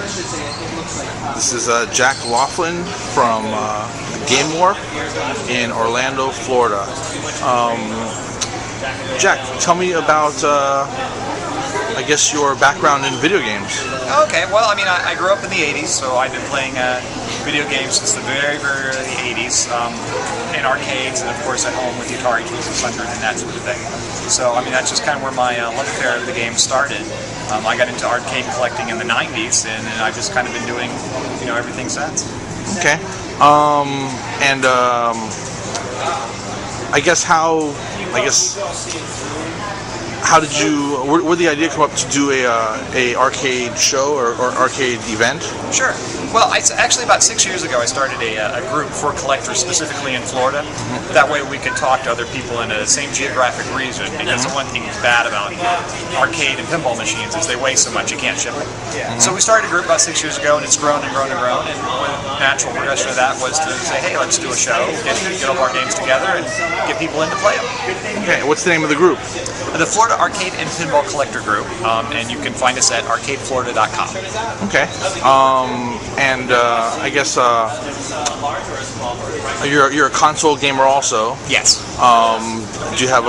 This is Jack Laughlin from Gamewarp in Orlando, Florida. Jack, tell me about, I guess, your background in video games. Okay, well, I mean, I grew up in the 80s, so I've been playing video games since the very, very early 80s, in arcades and, of course, at home with the Atari 2600 and that sort of thing. So, I mean, that's just kind of where my love affair of the game started. I got into arcade collecting in the 90s, and I've just kind of been doing, everything since. Okay. How did you? Where did the idea come up to do a arcade show or arcade event? Sure. Well, actually about 6 years ago I started a group for collectors specifically in Florida. Mm-hmm. That way we could talk to other people in the same geographic region, because the one thing that's bad about arcade and pinball machines is they weigh so much you can't ship them. Mm-hmm. So we started a group about 6 years ago, and it's grown and grown and grown, and the natural progression of that was to say, hey, let's do a show, get all of our games together and get people in to play them. Okay, what's the name of the group? The Florida Arcade and Pinball Collector Group, and you can find us at arcadeflorida.com. Okay. I guess you're a console gamer also. Yes. Do you have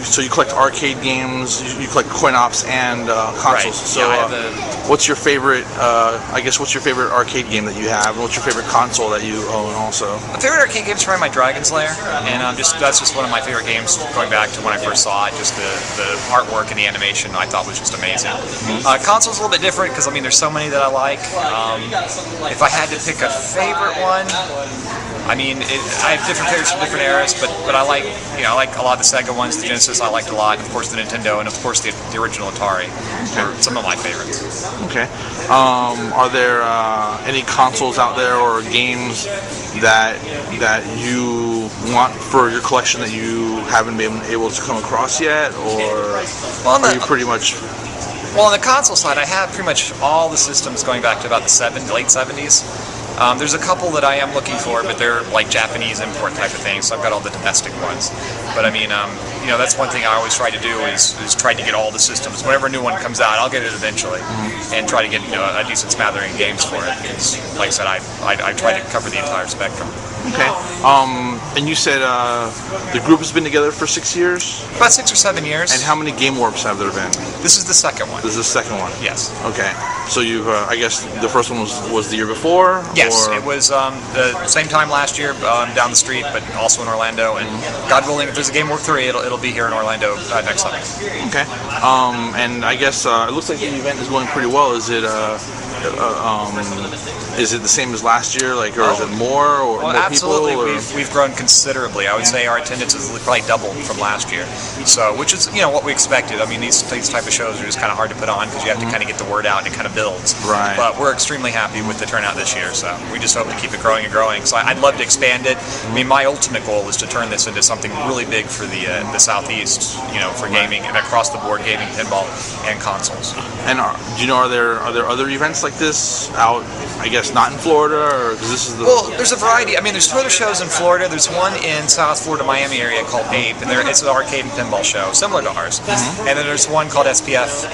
so you collect arcade games, you collect coin-ops and consoles. Right. So what's your favorite? What's your favorite arcade game that you have, and what's your favorite console that you own also? My favorite arcade game is probably my Dragon's Lair, and that's just one of my favorite games going back to when I first saw it. Just the artwork and the animation I thought was just amazing. Mm-hmm. Console's a little bit different because there's so many that I like. If I had to pick a favorite one, I have different favorites from different eras, but I like a lot of the Sega ones, the Genesis I liked a lot, and of course the Nintendo, and of course the original Atari are some of my favorites. Okay. Are there any consoles out there or games that you want for your collection that you haven't been able to come across yet, or are you pretty much? Well, on the console side, I have pretty much all the systems going back to about the late 70s. There's a couple that I am looking for, but they're like Japanese import type of things, so I've got all the domestic ones. But that's one thing I always try to do is try to get all the systems. Whenever a new one comes out, I'll get it eventually, and try to get a decent smattering of games for it. Because, like I said, I try to cover the entire spectrum. Okay. And you said the group has been together for 6 years? About 6 or 7 years. And how many Gamewarps have there been? This is the second one. This is the second one? Yes. Okay. So you've, I guess the first one was the year before? Yes, it was the same time last year down the street, but also in Orlando. And God willing, if there's a Gamewarp 3, it'll be here in Orlando next summer. Okay. And I guess it looks like the event is going pretty well. Is it the same as last year, or is it more or more absolutely. people? We've grown considerably. I would say our attendance has probably doubled from last year. So, which is what we expected. These type of shows are just kind of hard to put on because you have to kind of get the word out and it kind of builds. Right. But we're extremely happy with the turnout this year. So we just hope to keep it growing and growing. So I'd love to expand it. My ultimate goal is to turn this into something really big for the Southeast. For gaming and across the board gaming, pinball, and consoles. And do you know are there other events like this out? I guess not in Florida, or because this is the. Well, there's a variety. There's 2 other shows in Florida. There's one in South Florida, Miami area called Ape, and it's an arcade and pinball show similar to ours. Mm-hmm. And then there's one called SPF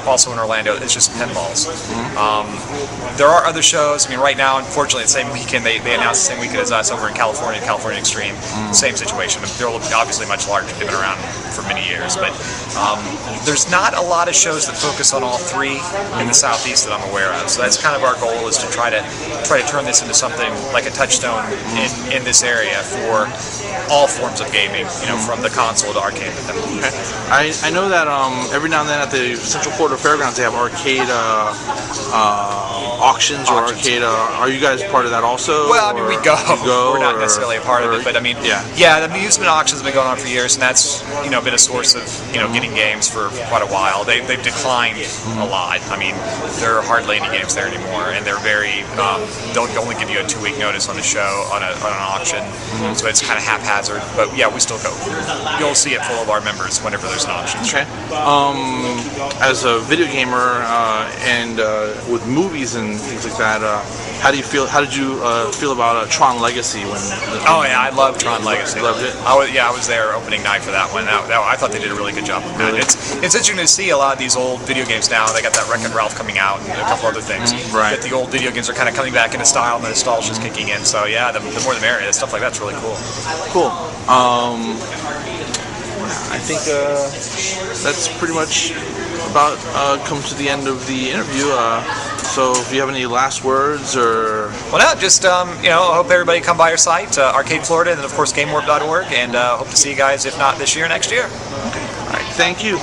also in Orlando. It's just pinballs. Mm-hmm. There are other shows. Right now, unfortunately, the same weekend they announced the same weekend as us over in California Extreme. Mm-hmm. Same situation. They're obviously much larger. They've been around for many years, but there's not a lot of shows that focus on all 3 in the Southeast that I'm aware of. So that's kind of our goal, is to try to turn this into something like a touchstone in this area for all forms of gaming, from the console to arcade. Okay. I know that every now and then at the Central Florida Fairgrounds they have arcade auctions or arcade. Are you guys part of that also? Well, we go. We're not necessarily a part of it, but the amusement auctions have been going on for years, and that's been a source of getting games for quite a while. They've declined a lot. There are hardly any games there anymore, and they're very. They'll only give you a 2-week notice on the show on an auction, so it's kind of haphazard. But yeah, we still go. You'll see it full of our members whenever there's an auction. Okay. As a video gamer and with movies and things like that, how do you feel? How did you feel about Tron Legacy when? I love Tron Legacy. Loved it. I was there opening night for that one. I thought they did a really good job. Really? It's interesting to see a lot of these old video games games now. They got that Wreck-It Ralph coming out and a couple other things. Right. That the old video games are kind of coming back into style and the nostalgia's kicking in. So yeah, the more the merrier. Stuff like that's really cool. Cool. I think that's pretty much about come to the end of the interview. So if you have any last words or... Well, no, just, I hope everybody come by our site, Arcade Florida, and of course Gamewarp.org, and hope to see you guys, if not this year, next year. Okay. All right. Thank you.